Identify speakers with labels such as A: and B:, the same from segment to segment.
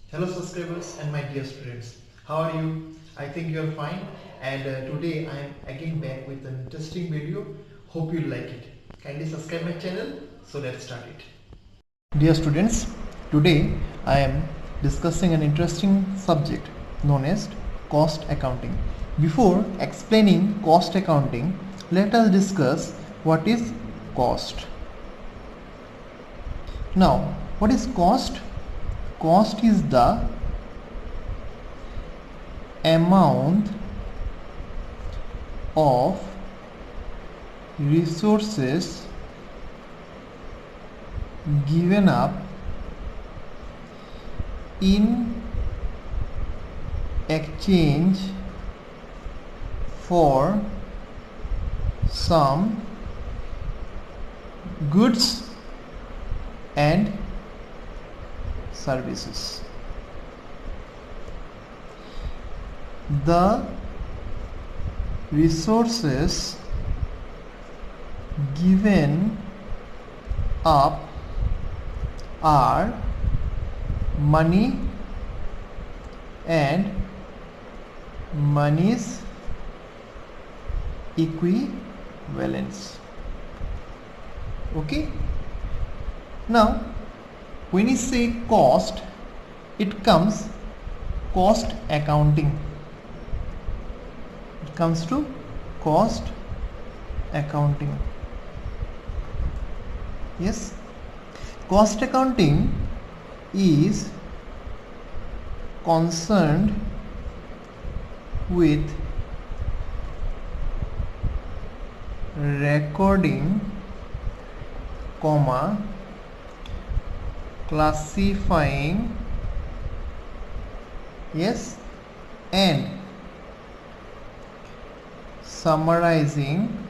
A: Hello subscribers and my dear students, how are you? I think you are fine, and today I am again back with an interesting video. Hope you like it. Kindly subscribe my channel. So let's start it. Dear students, today I am discussing an interesting subject known as cost accounting. Before explaining cost accounting, let us discuss what is cost. Now, what is cost? Cost is the amount of resources given up in exchange for some goods and services. The resources given up are money and money's equivalents. Okay. Now, when you say cost, it comes cost accounting. It comes to cost accounting. Yes, cost accounting is concerned with recording, classifying, yes, and summarizing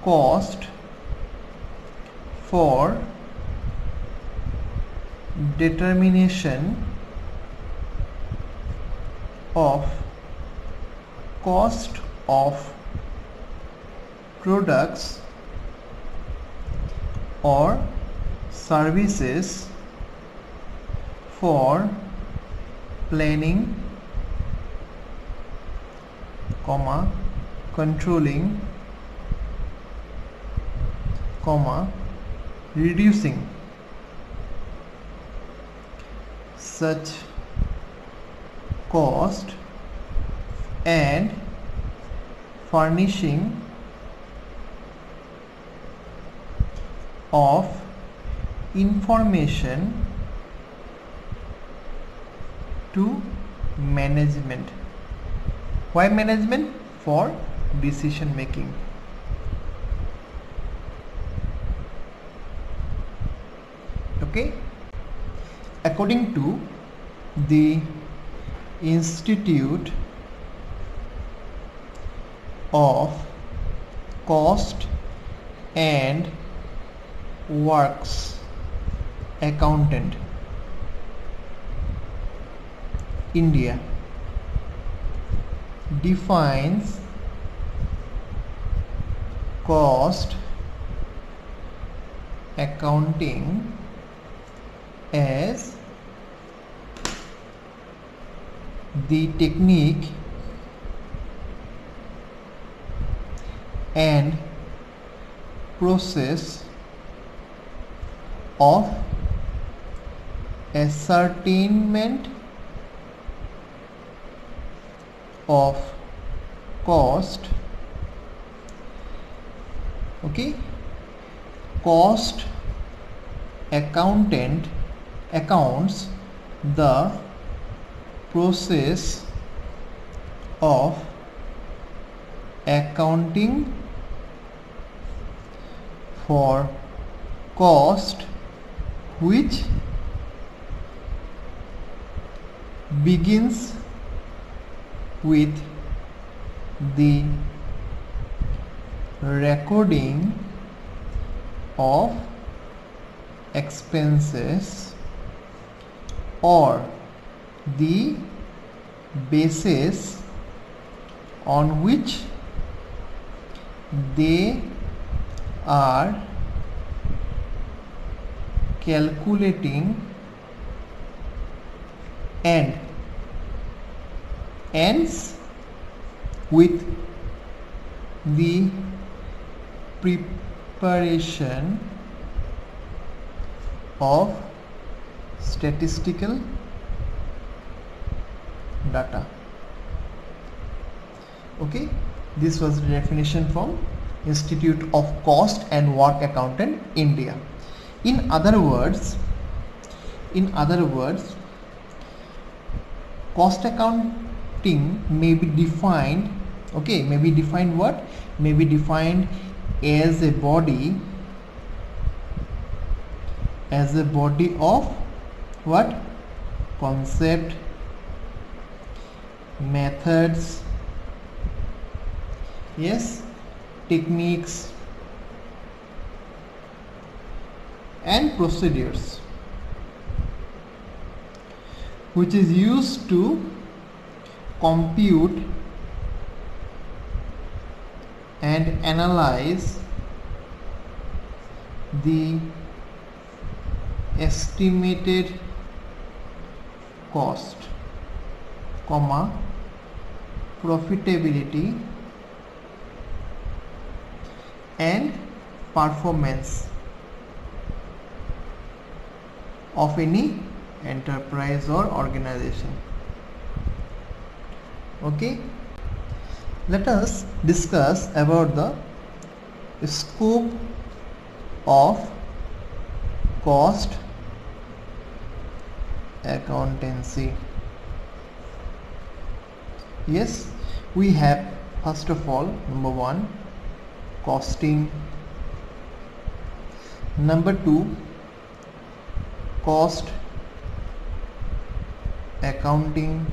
A: cost for determination of cost of products or services for planning, controlling, reducing such cost and furnishing of information to management. Why management? For decision making. Okay. According to the Institute of Cost and Works Accountant, India, defines cost accounting as the technique and process of ascertainment of cost. Okay, cost accountant accounts the process of accounting for cost which begins with the recording of expenses or the basis on which they are calculating and ends with the preparation of statistical data. Okay, this was the definition from Institute of Cost and Work Accountant, India. In other words, cost accounting may be defined, okay, may be defined what? May be defined as a body of what? Concept, methods, yes, techniques and procedures which is used to compute and analyze the estimated cost, comma, profitability and performance of any enterprise or organization. Okay, let us discuss about the scope of cost accountancy. Yes, we have first of all, number 1, costing, number 2, cost accounting,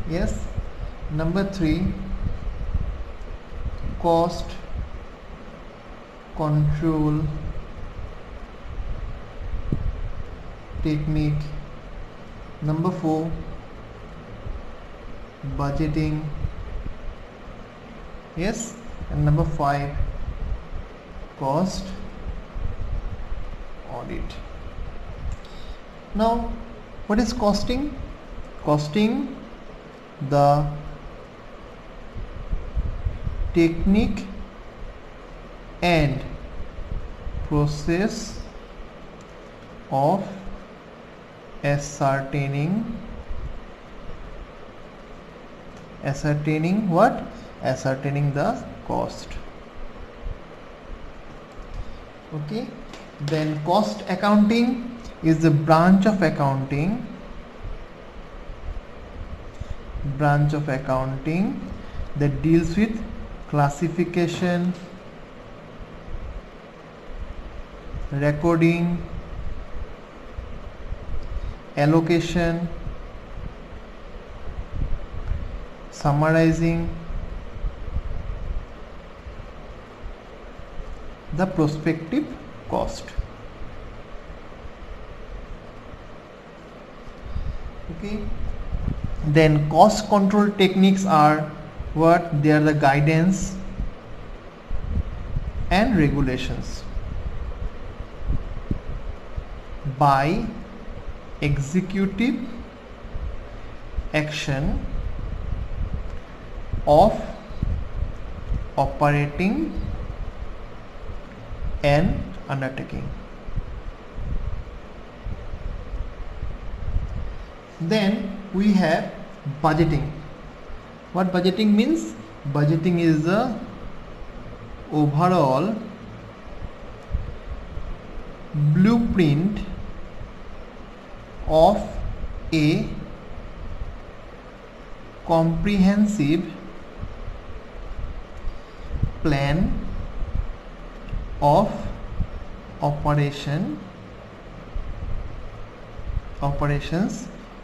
A: yes, number 3, cost control technique, number 4, budgeting, yes, and number 5, cost audit. Now, what is costing? Costing, the technique and process of ascertaining what? Ascertaining the cost. Okay, then cost accounting is the branch of accounting that deals with classification, recording, allocation, summarizing the prospective cost. Okay, then cost control techniques are what? They are the guidance and regulations by executive action of operating an undertaking. Then we have budgeting. What budgeting means? Budgeting is the overall blueprint of a comprehensive plan of operations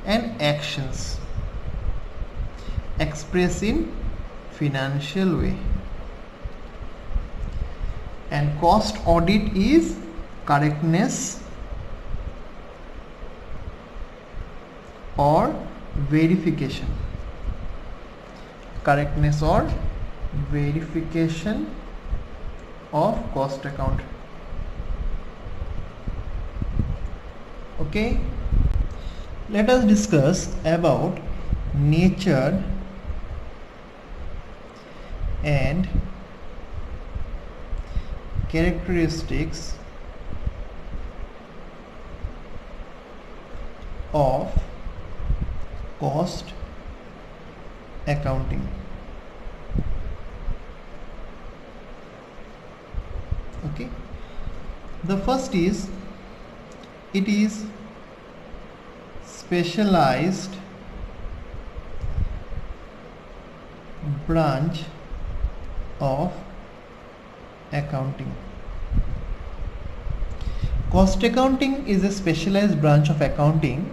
A: and actions expressed in financial way. And cost audit is correctness or verification. Correctness or verification of cost account. Okay, let us discuss about nature and characteristics of cost accounting. Okay, the first is, it is specialized branch of accounting. Cost accounting is a specialized branch of accounting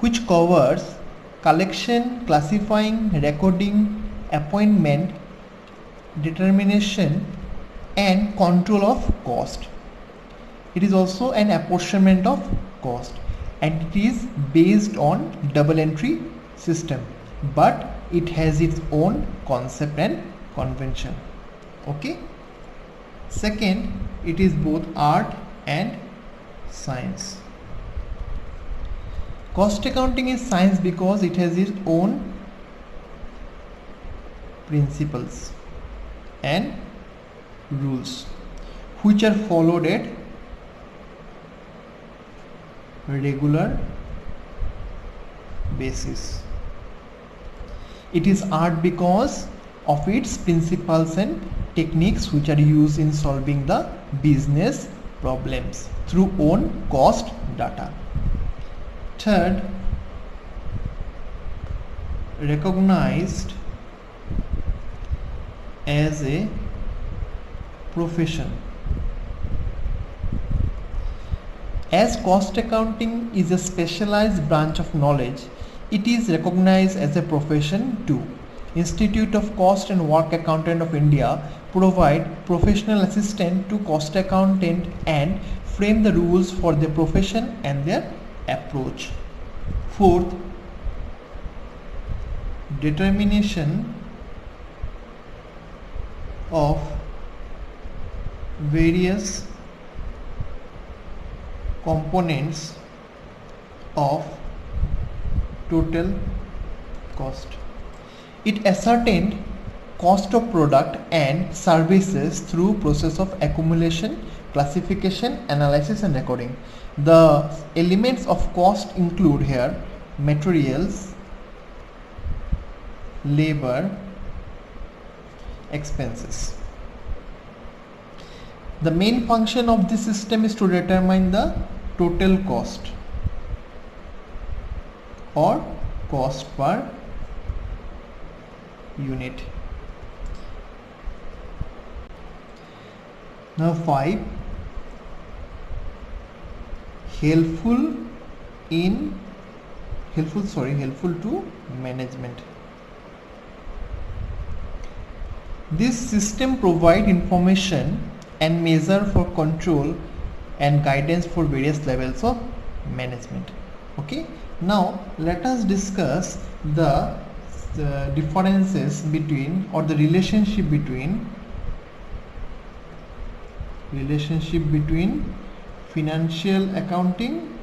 A: which covers collection, classifying, recording, appointment, determination and control of cost. It is also an apportionment of cost, and it is based on double entry system, but it has its own concept and convention. Okay, second, it is both art and science. Cost accounting is science because it has its own principles and rules which are followed at regular basis. It is art because of its principles and techniques which are used in solving the business problems through own cost data. Third, recognized as a profession. As cost accounting is a specialized branch of knowledge, it is recognized as a profession too. Institute of Cost and Work Accountant of India provide professional assistance to cost accountant and frame the rules for their profession and their approach. Fourth, determination of various components of total cost. It ascertained cost of product and services through process of accumulation, classification, analysis and recording. The elements of cost include here materials, labor, expenses. The main function of this system is to determine the total cost or cost per unit. Now 5, helpful to management. This system provides information and measure for control and guidance for various levels of management. Okay, now let us discuss the differences between, or the relationship between financial accounting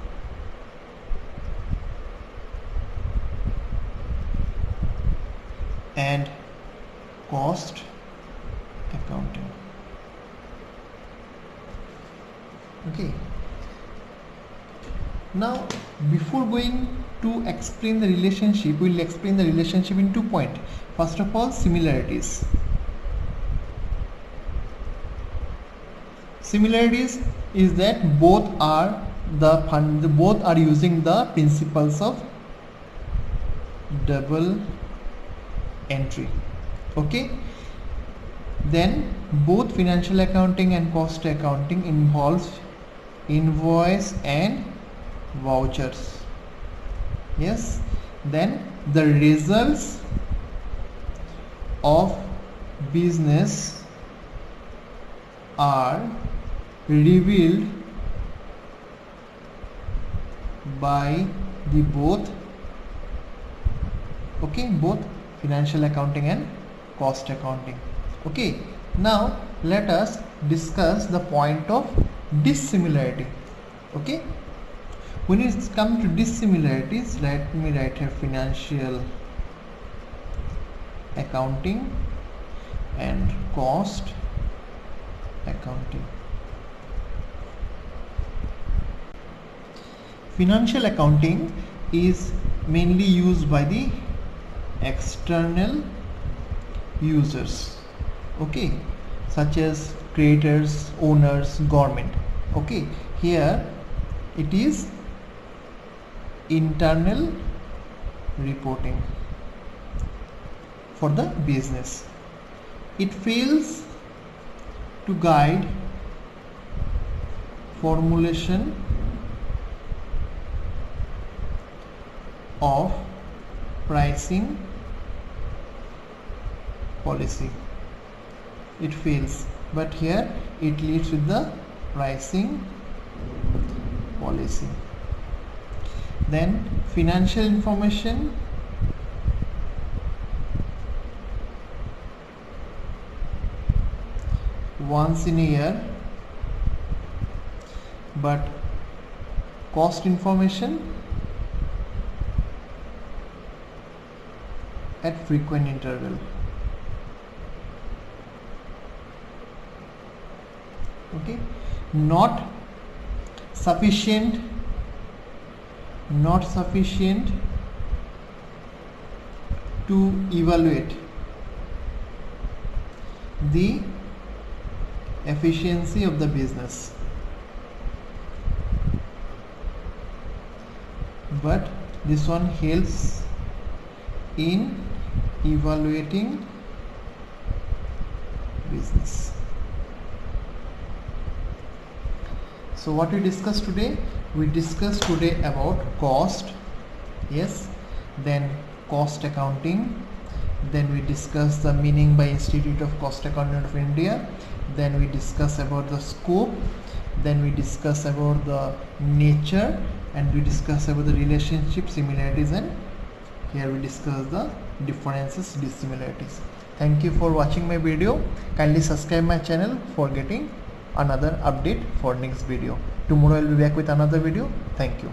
A: and cost accounting. Okay, now before going to explain the relationship, we will explain the relationship in 2 points. First of all, similarities. Similarities is that both are using the principles of double entry. Okay, then both financial accounting and cost accounting involves invoice and vouchers. Yes, then the results of business are revealed by the both financial accounting and cost accounting. Okay, now let us discuss the point of dissimilarity. Okay, When it comes to dissimilarities, let me write here financial accounting and cost accounting. Financial accounting is mainly used by the external users, okay, such as creators, owners, government. Okay, here it is internal reporting for the business. It fails to guide formulation of pricing policy. It fails, but here it leads with the pricing policy. Then financial information once in a year, but cost information at frequent interval. Okay, not sufficient to evaluate the efficiency of the business, but this one helps in evaluating business. So what we discussed today? We discussed today about cost, yes, then cost accounting, then we discussed the meaning by Institute of Cost Accountant of India, then we discuss about the scope, then we discuss about the nature, and we discuss about the relationship, similarities, and here we discuss the differences, dissimilarities. Thank you for watching my video. Kindly subscribe my channel for getting another update for next video. Tomorrow I will be back with another video. Thank you.